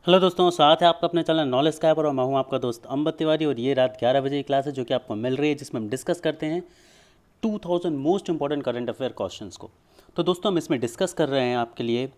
Hello दोस्तों, साथ है आपका अपने चैनल नॉलेज स्काई पर और मैं हूं आपका दोस्त अम्बत तिवारी। और ये रात 11 बजे की क्लास है जो कि आपको मिल रही है, जिसमें हम डिस्कस करते हैं 2000 most important current affair questions को। तो दोस्तों, हम इसमें डिस्कस कर रहे हैं आपके लिए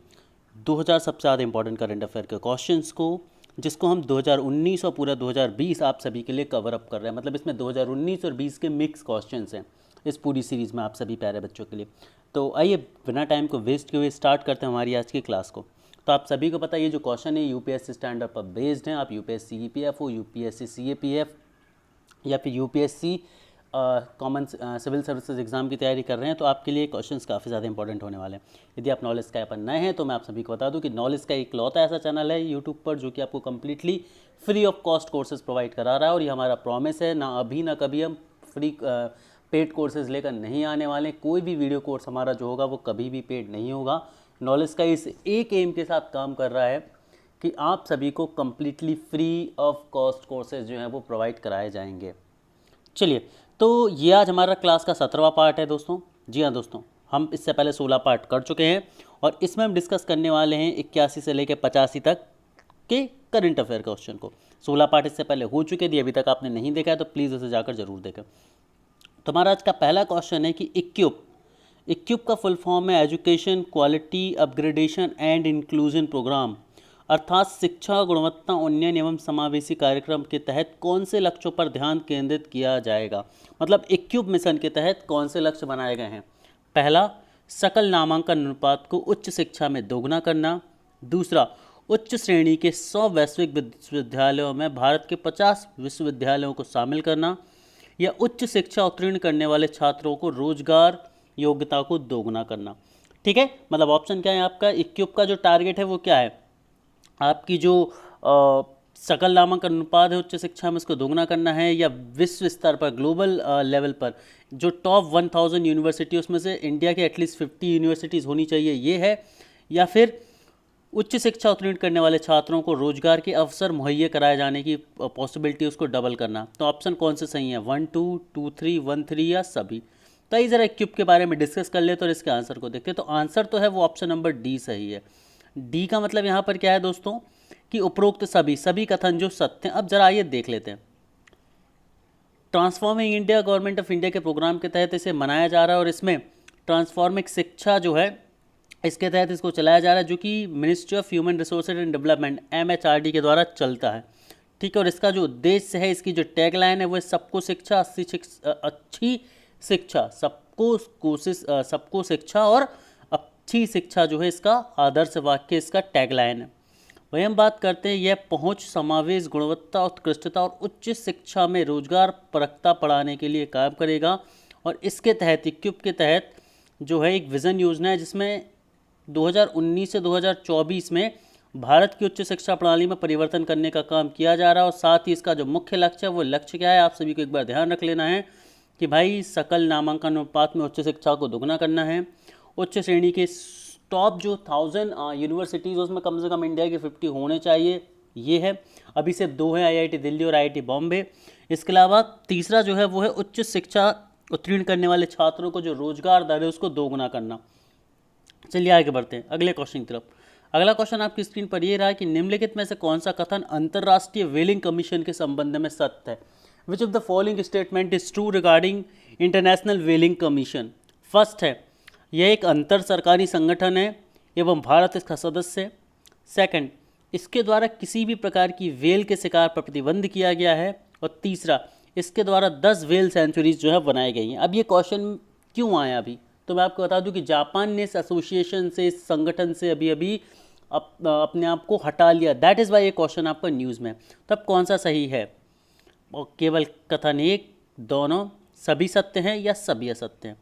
2000 सबसे ज़्यादा इंपॉर्टेंट करंट अफेयर के क्वेश्चंस को, जिसको हम 2019 और पूरा 2020 आप सभी के लिए कवर अप कर रहे हैं। मतलब इसमें 2019 और 20 के मिक्स क्वेश्चंस हैं इस पूरी सीरीज़ में आप सभी प्यारे बच्चों के लिए। तो आइए बिना टाइम को वेस्ट किए हुए स्टार्ट करते हैं हमारी आज की क्लास को। तो आप सभी को पता है ये जो क्वेश्चन है यूपीएससी स्टैंडर्ड पर बेस्ड हैं। आप यूपीएससी ईपीएफ हो, यूपीएससी सीएपीएफ या फिर UPSC common civil services exam की तैयारी कर रहे हैं तो आपके लिए क्वेश्चंस काफ़ी ज़्यादा इंपॉर्टेंट होने वाले हैं। यदि आप नॉलेज स्काई पर नए हैं तो मैं आप सभी को बता दूं कि नॉलेज स्काई इकलौता ऐसा चैनल है यूट्यूब पर जो कि आपको completely free of cost courses provide करा रहा है। और ये हमारा प्रॉमिस है, ना अभी ना कभी हम फ्री पेड कोर्सेज लेकर नहीं आने वाले। कोई भी वीडियो कोर्स हमारा जो होगा वो कभी भी पेड नहीं होगा। नॉलेज का इस एक एम के साथ काम कर रहा है कि आप सभी को completely free of cost courses जो हैं वो प्रोवाइड कराए जाएंगे। चलिए, तो ये आज हमारा क्लास का 17वां पार्ट है दोस्तों। जी हाँ दोस्तों, हम इससे पहले 16 पार्ट कर चुके हैं और इसमें हम डिस्कस करने वाले हैं 81 से लेकर 85 तक के करंट अफेयर क्वेश्चन को। 16 पार्ट इससे पहले हो चुके थे, अभी तक आपने नहीं देखा है तो प्लीज़ उसे जाकर जरूर देखें। तो हमारा आज का पहला क्वेश्चन है कि इक्यूब का फुल फॉर्म है education quality upgradation and inclusion programme, अर्थात शिक्षा गुणवत्ता उन्नयन एवं समावेशी कार्यक्रम के तहत कौन से लक्ष्यों पर ध्यान केंद्रित किया जाएगा। मतलब इक्यूब मिशन के तहत कौन से लक्ष्य बनाए गए हैं। पहला, सकल नामांकन अनुपात को उच्च शिक्षा में दोगुना करना। दूसरा, उच्च श्रेणी के 100 वैश्विक विश्वविद्यालयों में भारत के 50 विश्वविद्यालयों को शामिल करना। या उच्च शिक्षा उत्तीर्ण करने वाले छात्रों को रोजगार योग्यता को दोगुना करना। ठीक है, मतलब ऑप्शन क्या है आपका। इक्यूब का जो टारगेट है वो क्या है, आपकी जो सकल नामांकन अनुपात है उच्च शिक्षा में उसको दोगुना करना है, या विश्व स्तर पर ग्लोबल लेवल पर जो टॉप 1000 यूनिवर्सिटी उसमें से इंडिया के एटलीस्ट 50 यूनिवर्सिटीज़ होनी चाहिए ये है, या फिर उच्च शिक्षा उत्तीर्ण करने वाले छात्रों को रोजगार के अवसर मुहैया कराए जाने की पॉसिबिलिटी उसको डबल करना। तो ऑप्शन कौन से सही है, 1 2 2 3 1 3 या सभी। तो आइए ज़रा इक्यूब के बारे में डिस्कस कर लेते और इसके आंसर को देखते। तो आंसर तो है वो ऑप्शन नंबर डी सही है। डी का मतलब यहाँ पर क्या है दोस्तों कि उपरोक्त सभी कथन जो सत्य हैं। अब जरा आइए देख लेते हैं। Transforming India government of India के प्रोग्राम के तहत इसे मनाया जा रहा है और इसमें ट्रांसफॉर्मिंग शिक्षा जो है इसके तहत इसको चलाया जा रहा है, जो कि ministry of human resources and development MHRD के द्वारा चलता है। ठीक है, और इसका जो उद्देश्य है, इसकी जो टैगलाइन है वो है सबको शिक्षा अच्छी शिक्षा, सबको शिक्षा और अच्छी शिक्षा जो है इसका आदर्श वाक्य, इसका टैगलाइन है। वही हम बात करते हैं यह पहुंच समावेश गुणवत्ता उत्कृष्टता और उच्च शिक्षा में रोजगार परकता पढ़ाने के लिए काम करेगा। और इसके तहत इक्यूब के तहत जो है एक विज़न योजना है जिसमें 2019 से 2024 में भारत की उच्च शिक्षा प्रणाली में परिवर्तन करने का काम किया जा रहा है। और साथ ही इसका जो मुख्य लक्ष्य है वो लक्ष्य क्या है, आप सभी को एक बार ध्यान रख लेना है कि भाई सकल नामांकन अनुपात में उच्च शिक्षा को दोगुना करना है। उच्च श्रेणी के टॉप जो 1000 यूनिवर्सिटीज़ उसमें कम से कम इंडिया के 50 होने चाहिए, ये है। अभी सिर्फ 2 हैं, IIT दिल्ली और IIT बॉम्बे। इसके अलावा तीसरा जो है वो है उच्च शिक्षा उत्तीर्ण करने वाले छात्रों को जो रोजगार दर है उसको दोगुना करना। चलिए आगे बढ़ते हैं अगले क्वेश्चन की तरफ। अगला क्वेश्चन आपकी स्क्रीन पर ये रहा है कि निम्नलिखित में से कौन सा कथन अंतर्राष्ट्रीय व्हेलिंग कमीशन के संबंध में सत्य है। Which of the following statement is true regarding international व्हेलिंग commission. First है, यह एक अंतर सरकारी संगठन है एवं भारत इसका सदस्य है। सेकंड, इसके द्वारा किसी भी प्रकार की व्हेल के शिकार पर प्रतिबंध किया गया है। और तीसरा, इसके द्वारा 10 व्हेल सेंचुरीज जो है बनाई गई हैं। अब ये क्वेश्चन क्यों आया अभी, तो मैं आपको बता दूं कि जापान ने इस एसोसिएशन से, इस संगठन से अभी अपने आप को हटा लिया। दैट इज़ वाई ये क्वेश्चन आपका न्यूज़ में। तब कौन सा सही है, और केवल कथन एक, दोनों, सभी सत्य हैं या सभी असत्य हैं।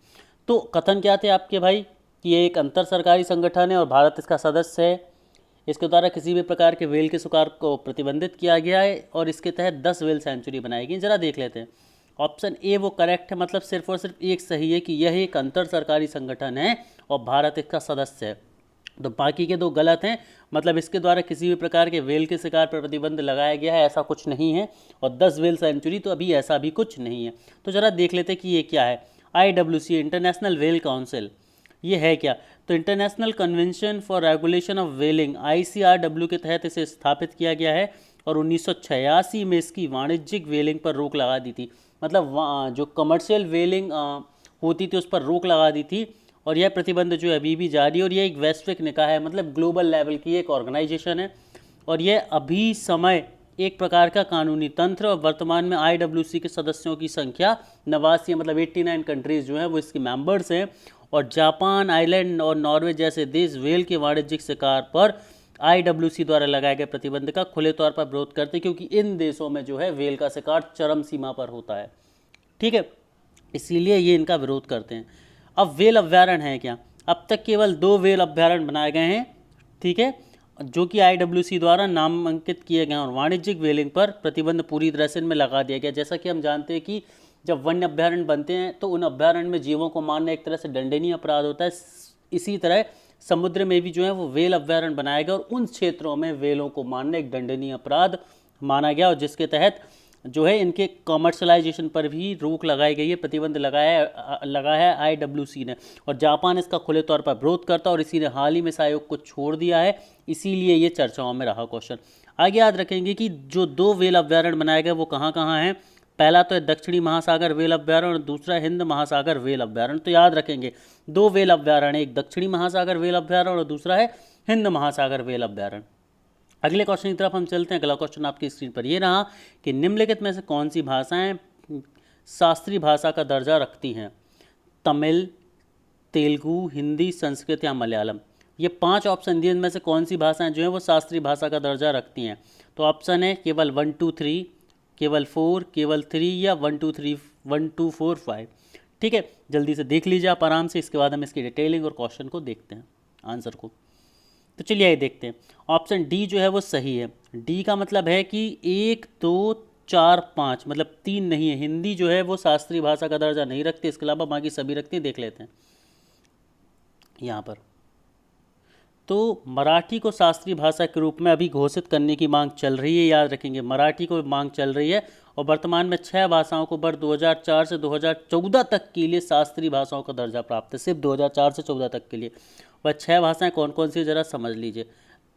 तो कथन क्या थे आपके भाई कि ये एक अंतर सरकारी संगठन है और भारत इसका सदस्य है। इसके द्वारा किसी भी प्रकार के व्हेल के शिकार को प्रतिबंधित किया गया है और इसके तहत 10 व्हेल सेंचुरी बनाई गई। जरा देख लेते हैं। ऑप्शन ए वो करेक्ट है, मतलब सिर्फ और सिर्फ एक सही है कि यह एक अंतर सरकारी संगठन है और भारत इसका सदस्य है। तो बाकी के 2 गलत हैं, मतलब इसके द्वारा किसी भी प्रकार के व्हेल के शिकार पर प्रतिबंध लगाया गया है ऐसा कुछ नहीं है। और 10 व्हेल सेंचुरी तो अभी ऐसा भी कुछ नहीं है। तो ज़रा देख लेते कि ये क्या है। IWC इंटरनेशनल व्हेल काउंसिल, ये है क्या। तो international convention for regulation of व्हेलिंग ICRW के तहत इसे स्थापित किया गया है और 1986 में इसकी वाणिज्यिक व्हेलिंग पर रोक लगा दी थी। मतलब जो कमर्शियल व्हेलिंग होती थी उस पर रोक लगा दी थी और यह प्रतिबंध जो है अभी भी जारी है और यह एक वैश्विक निकाय है, मतलब ग्लोबल लेवल की एक ऑर्गेनाइजेशन है और यह अभी समय एक प्रकार का कानूनी तंत्र और वर्तमान में IWC के सदस्यों की संख्या 89 मतलब 89 कंट्रीज जो हैं वो इसकी मेंबर्स हैं और जापान, आइलैंड और नॉर्वे जैसे देश व्हेल के वाणिज्यिक शिकार पर IWC द्वारा लगाए गए प्रतिबंध का खुले तौर पर विरोध करते हैं क्योंकि इन देशों में जो है व्हेल का शिकार चरम सीमा पर होता है, ठीक है, इसीलिए ये इनका विरोध करते हैं। अब व्हेल अभ्यारण्य है क्या? अब तक केवल 2 व्हेल अभ्यारण्य बनाए गए हैं, ठीक है, जो कि IWC द्वारा नामांकित किए गए हैं और वाणिज्यिक व्हेलिंग पर प्रतिबंध पूरी तरह से इनमें लगा दिया गया। जैसा कि हम जानते हैं कि जब वन्य अभ्यारण्य बनते हैं तो उन अभ्यारण्य में जीवों को मारना एक तरह से दंडनीय अपराध होता है। इसी तरह समुद्र में भी जो है वो व्हेल अभ्यारण्य बनाया गया और उन क्षेत्रों में व्हेलों को मारना एक दंडनीय अपराध माना गया और जिसके तहत जो है इनके कॉमर्शलाइजेशन पर भी रोक लगाई गई है, प्रतिबंध लगा है IWC ने और जापान इसका खुले तौर पर विरोध करता और इसी ने हाल ही में इस आयोग को छोड़ दिया है, इसीलिए ये चर्चाओं में रहा क्वेश्चन। आगे याद रखेंगे कि जो 2 व्हेल अभ्यारण्य बनाए गए वो कहाँ कहाँ हैं। पहला तो है दक्षिणी महासागर व्हेल अभ्यारण्य और दूसरा हिंद महासागर व्हेल अभ्यारण्य। तो याद रखेंगे 2 व्हेल अभ्यारण्य, एक दक्षिणी महासागर व्हेल अभ्यारण्य और दूसरा है हिंद महासागर व्हेल अभ्यारण्य। अगले क्वेश्चन की तरफ हम चलते हैं। अगला क्वेश्चन आपकी स्क्रीन पर ये रहा कि निम्नलिखित में से कौन सी भाषाएं शास्त्रीय भाषा का दर्जा रखती हैं? तमिल, तेलुगु, हिंदी, संस्कृत या मलयालम। ये 5 ऑप्शन दिए, इनमें से कौन सी भाषाएं जो हैं वो शास्त्रीय भाषा का दर्जा रखती हैं? तो ऑप्शन है केवल 1 2 3, केवल 4, केवल 3 या 1 2 3 1 2 4 5। ठीक है, जल्दी से देख लीजिए आप आराम से, इसके बाद हम इसकी डिटेलिंग और क्वेश्चन को देखते हैं, आंसर को। तो चलिए ये देखते हैं। ऑप्शन डी जो है वो सही है। डी का मतलब है कि 1 2 4 5 मतलब 3 नहीं है। हिंदी जो है वो शास्त्रीय भाषा का दर्जा नहीं रखती, इसके अलावा बाकी सभी रखती है। देख लेते हैं यहाँ पर। तो मराठी को शास्त्रीय भाषा के रूप में अभी घोषित करने की मांग चल रही है, याद रखेंगे मराठी को मांग चल रही है और वर्तमान में 6 भाषाओं को वर्ष 2004 से 2014 तक के लिए शास्त्रीय भाषाओं का दर्जा प्राप्त है, सिर्फ 2004 से 14 तक के लिए। वह 6 भाषाएं कौन कौन सी ज़रा समझ लीजिए।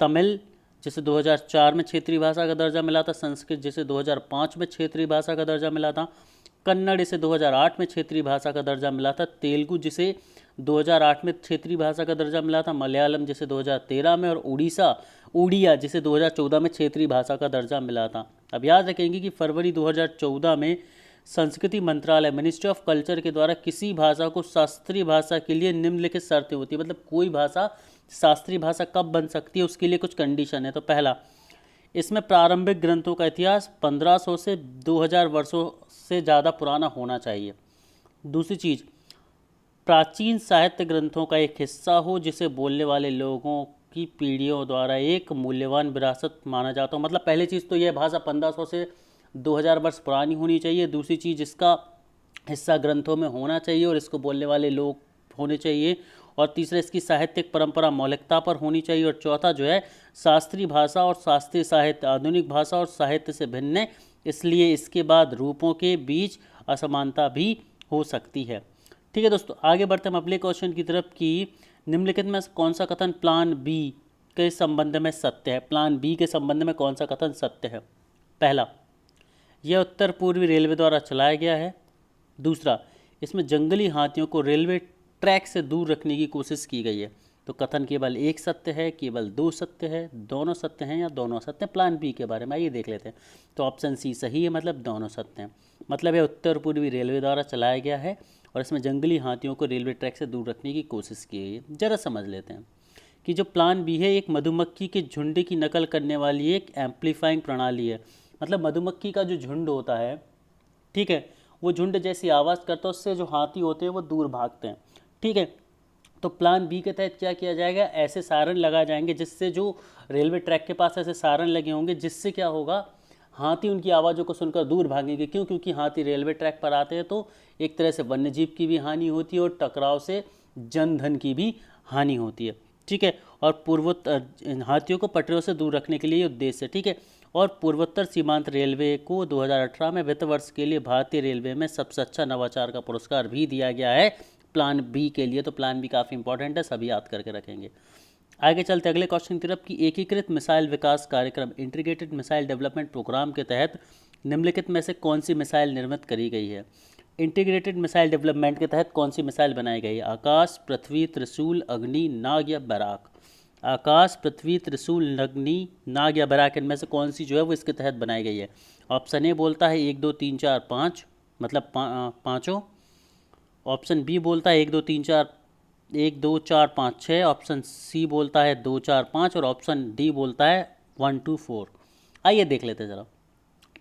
तमिल जिसे 2004 में क्षेत्रीय भाषा का दर्जा मिला था, संस्कृत जिसे 2005 में क्षेत्रीय भाषा का दर्जा मिला था, कन्नड़ इसे 2008 में क्षेत्रीय भाषा का दर्जा मिला था, तेलुगु जिसे 2008 में क्षेत्रीय भाषा का दर्जा मिला था, मलयालम जिसे 2013 में और उड़िया जिसे 2014 में क्षेत्रीय भाषा का दर्जा मिला था। अब याद रखेंगे कि फरवरी 2014 में संस्कृति मंत्रालय मिनिस्ट्री ऑफ कल्चर के द्वारा किसी भाषा को शास्त्रीय भाषा के लिए निम्नलिखित शर्तें होती है, मतलब कोई भाषा शास्त्रीय भाषा कब बन सकती है उसके लिए कुछ कंडीशन है। तो पहला, इसमें प्रारंभिक ग्रंथों का इतिहास 1500 से 2000 वर्षों से ज़्यादा पुराना होना चाहिए। दूसरी चीज़, प्राचीन साहित्य ग्रंथों का एक हिस्सा हो जिसे बोलने वाले लोगों की पीढ़ियों द्वारा एक मूल्यवान विरासत माना जाता हो। मतलब पहली चीज़ तो यह भाषा 1500 से 2000 वर्ष पुरानी होनी चाहिए। दूसरी चीज़, इसका हिस्सा ग्रंथों में होना चाहिए और इसको बोलने वाले लोग होने चाहिए। और तीसरा, इसकी साहित्यिक परंपरा मौलिकता पर होनी चाहिए। और चौथा जो है, शास्त्रीय भाषा और शास्त्रीय साहित्य आधुनिक भाषा और साहित्य से भिन्न है, इसलिए इसके बाद रूपों के बीच असमानता भी हो सकती है। ठीक है दोस्तों, आगे बढ़ते हम अगले क्वेश्चन की तरफ कि निम्नलिखित में कौन सा कथन प्लान बी के संबंध में सत्य है? प्लान बी के संबंध में कौन सा कथन सत्य है? पहला, यह उत्तर पूर्वी रेलवे द्वारा चलाया गया है। दूसरा, इसमें जंगली हाथियों को रेलवे ट्रैक से दूर रखने की कोशिश की गई है। तो कथन केवल एक सत्य है, केवल 2 सत्य है, दोनों सत्य हैं या दोनों सत्य हैं? प्लान बी के बारे में आइए देख लेते हैं। तो ऑप्शन सी सही है, मतलब दोनों सत्य हैं। मतलब यह उत्तर पूर्वी रेलवे द्वारा चलाया गया है और इसमें जंगली हाथियों को रेलवे ट्रैक से दूर रखने की कोशिश की गई है। ज़रा समझ लेते हैं कि जो प्लान बी है एक मधुमक्खी के झुंड की नकल करने वाली एक एम्पलीफाइंग प्रणाली है। मतलब मधुमक्खी का जो झुंड होता है, ठीक है, वो झुंड जैसी आवाज़ करता है उससे जो हाथी होते हैं वो दूर भागते हैं। ठीक है, तो प्लान बी के तहत क्या किया जाएगा, ऐसे सायरन लगाए जाएंगे जिससे जो रेलवे ट्रैक के पास ऐसे सायरन लगे होंगे जिससे क्या होगा, हाथी उनकी आवाज़ों को सुनकर दूर भागेंगे। क्यों? क्योंकि हाथी रेलवे ट्रैक पर आते हैं तो एक तरह से वन्यजीव की भी हानि होती है और टकराव से जनधन की भी हानि होती है। ठीक है, और हाथियों को पटरियों से दूर रखने के लिए ये उद्देश्य है। ठीक है, और पूर्वोत्तर सीमांत रेलवे को 2018 में वित्त वर्ष के लिए भारतीय रेलवे में सबसे अच्छा नवाचार का पुरस्कार भी दिया गया है प्लान बी के लिए, तो प्लान बी काफ़ी इंपॉर्टेंट है, सभी याद करके रखेंगे। आगे चलते अगले क्वेश्चन की तरफ कि एकीकृत मिसाइल विकास कार्यक्रम इंटीग्रेटेड मिसाइल डेवलपमेंट प्रोग्राम के तहत निम्नलिखित में से कौन सी मिसाइल निर्मित करी गई है। इंटीग्रेटेड मिसाइल डेवलपमेंट के तहत कौन सी मिसाइल बनाई गई है? आकाश, पृथ्वी, त्रिशूल, अग्नि, नाग या बराक। आकाश, पृथ्वी, त्रिशूल, अग्नि, नाग या बराक, इनमें से कौन सी जो है वो इसके तहत बनाई गई है? ऑप्शन ए बोलता है 1 2 3 4 5, मतलब पाँचों। ऑप्शन बी बोलता है 1 2 3 4 1 2 4 5 6। ऑप्शन सी बोलता है 2 4 5 और ऑप्शन डी बोलता है 1 2 4। आइए देख लेते हैं ज़रा।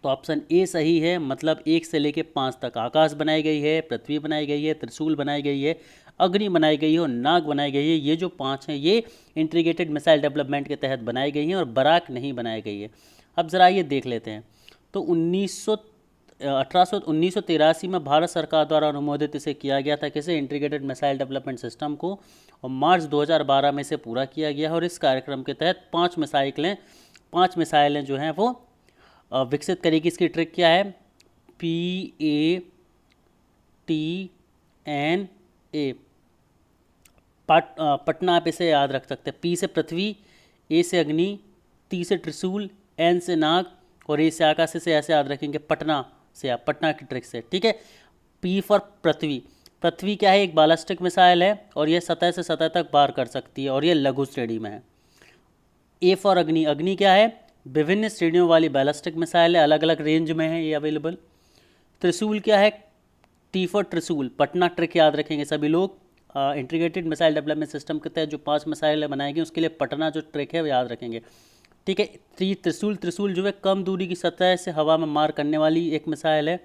तो ऑप्शन ए सही है, मतलब 1 से लेके 5 तक आकाश बनाई गई है, पृथ्वी बनाई गई है, त्रिशूल बनाई गई है, अग्नि बनाई गई है और नाग बनाई गई है। ये जो 5 हैं ये इंटीग्रेटेड मिसाइल डेवलपमेंट के तहत बनाई गई हैं और बराक नहीं बनाई गई है। अब ज़रा ये देख लेते हैं। तो 1983 में भारत सरकार द्वारा अनुमोदित इसे किया गया था, किसे? इंटीग्रेटेड मिसाइल डेवलपमेंट सिस्टम को, और मार्च 2012 में इसे पूरा किया गया है। और इस कार्यक्रम के तहत 5 मिसाइलें जो हैं वो विकसित करेगी। इसकी ट्रिक क्या है? PATNA। पटना आप इसे याद रख सकते हैं। P से पृथ्वी, A से अग्नि, T से त्रिशूल, N से नाग और A से आकाश। से ऐसे याद रखेंगे, पटना से, आप पटना की ट्रिक से, ठीक है। P फॉर पृथ्वी। पृथ्वी क्या है? एक बालिस्टिक मिसाइल है और यह सतह से सतह तक पार कर सकती है और यह लघु श्रेणी में है। A फॉर अग्नि। अग्नि क्या है? विभिन्न श्रेणियों वाली बैलिस्टिक मिसाइल है, अलग अलग रेंज में है ये अवेलेबल। त्रिशूल क्या है? T फॉर त्रिशूल। पटना ट्रिक याद रखेंगे सभी लोग। इंटीग्रेटेड मिसाइल डेवलपमेंट सिस्टम के तहत जो 5 मिसाइलें बनाएंगे उसके लिए पटना जो ट्रिक है वो याद रखेंगे, ठीक है। त्रिशूल जो है कम दूरी की सतह से हवा में मार करने वाली एक मिसाइल है,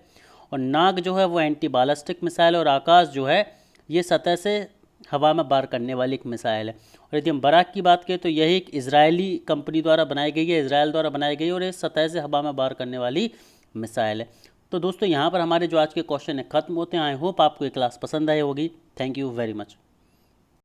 और नाग जो है वो एंटी बालिस्टिक मिसाइल है, और आकाश जो है ये सतह से हवा में वार करने वाली एक मिसाइल है। और यदि हम बराक की बात करें तो यह एक इजरायली कंपनी द्वारा बनाई गई है, इजराइल द्वारा बनाई गई है, और ये सतह से हवा में वार करने वाली मिसाइल है। तो दोस्तों यहाँ पर हमारे जो आज के क्वेश्चन है ख़त्म होते हैं। आई होप आपको ये क्लास पसंद आई होगी। Thank you very much.